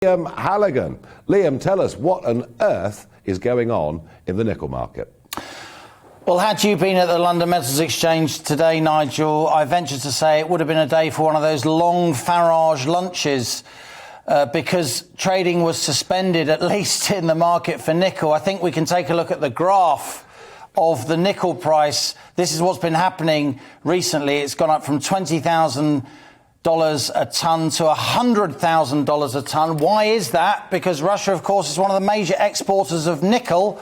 Liam Halligan. Liam, tell us what on earth is going on in the nickel market? Well, had you been at the London Metals Exchange today, Nigel, I venture to say it would have been a day for one of those long Farage lunches because trading was suspended, at least in the market for nickel. I think we can take a look at the graph of the nickel price. This is what's been happening recently. It's gone up from $20,000 a tonne to $100,000 a tonne. Why is that? Because Russia, of course, is one of the major exporters of nickel,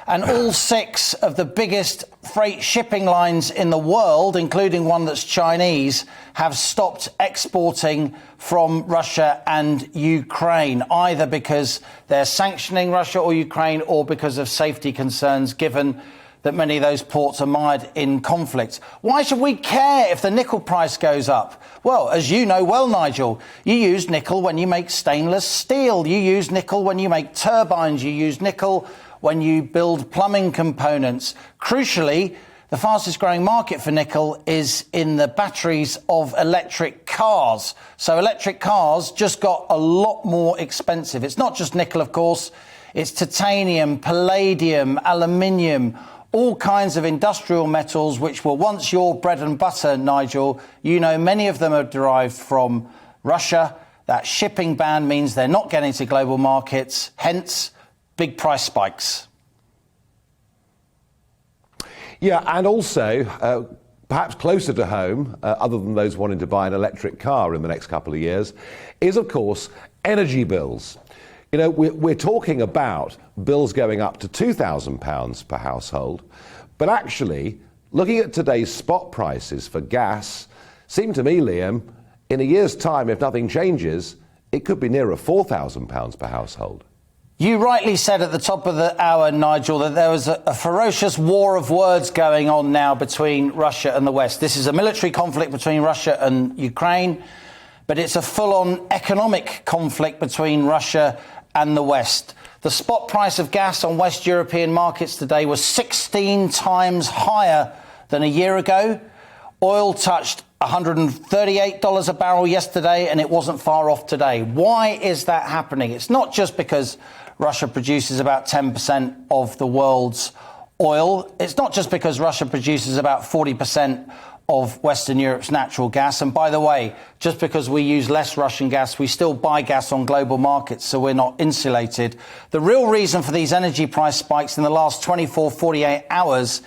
and all 6 of the biggest freight shipping lines in the world, including one that's Chinese, have stopped exporting from Russia and Ukraine, either because they're sanctioning Russia or Ukraine or because of safety concerns, given that many of those ports are mired in conflict. Why should we care if the nickel price goes up? Well, as you know well, Nigel, you use nickel when you make stainless steel. You use nickel when you make turbines. You use nickel when you build plumbing components. Crucially, the fastest growing market for nickel is in the batteries of electric cars. So electric cars just got a lot more expensive. It's not just nickel, of course. It's titanium, palladium, aluminium, all kinds of industrial metals which were once your bread and butter, Nigel. You know, many of them are derived from Russia. That shipping ban means they're not getting to global markets, hence big price spikes. Yeah, and also, perhaps closer to home, other than those wanting to buy an electric car in the next couple of years, is, of course, energy bills. You know, we're talking about bills going up to £2,000 per household, but actually, looking at today's spot prices for gas, seemed to me, Liam, in a year's time, if nothing changes, it could be nearer £4,000 per household. You rightly said at the top of the hour, Nigel, that there was a ferocious war of words going on now between Russia and the West. This is a military conflict between Russia and Ukraine, but it's a full-on economic conflict between Russia and the West. The spot price of gas on West European markets today was 16 times higher than a year ago. Oil touched $138 a barrel yesterday, and it wasn't far off today. Why is that happening? It's not just because Russia produces about 10% of the world's oil. It's not just because Russia produces about 40% of Western Europe's natural gas. And by the way, just because we use less Russian gas, we still buy gas on global markets, so we're not insulated. The real reason for these energy price spikes in the last 24, 48 hours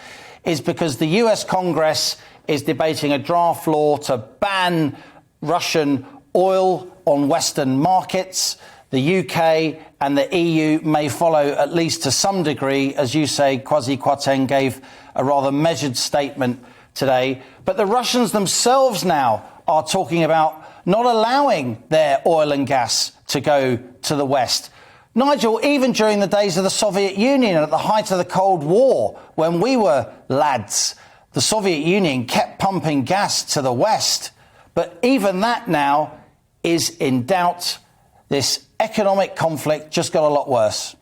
is because the US Congress is debating a draft law to ban Russian oil on Western markets. The UK and the EU may follow, at least to some degree. As you say, Kwasi Kwarteng gave a rather measured statement today. But the Russians themselves now are talking about not allowing their oil and gas to go to the West. Nigel, even during the days of the Soviet Union, at the height of the Cold War, when we were lads, the Soviet Union kept pumping gas to the West. But even that now is in doubt. This economic conflict just got a lot worse.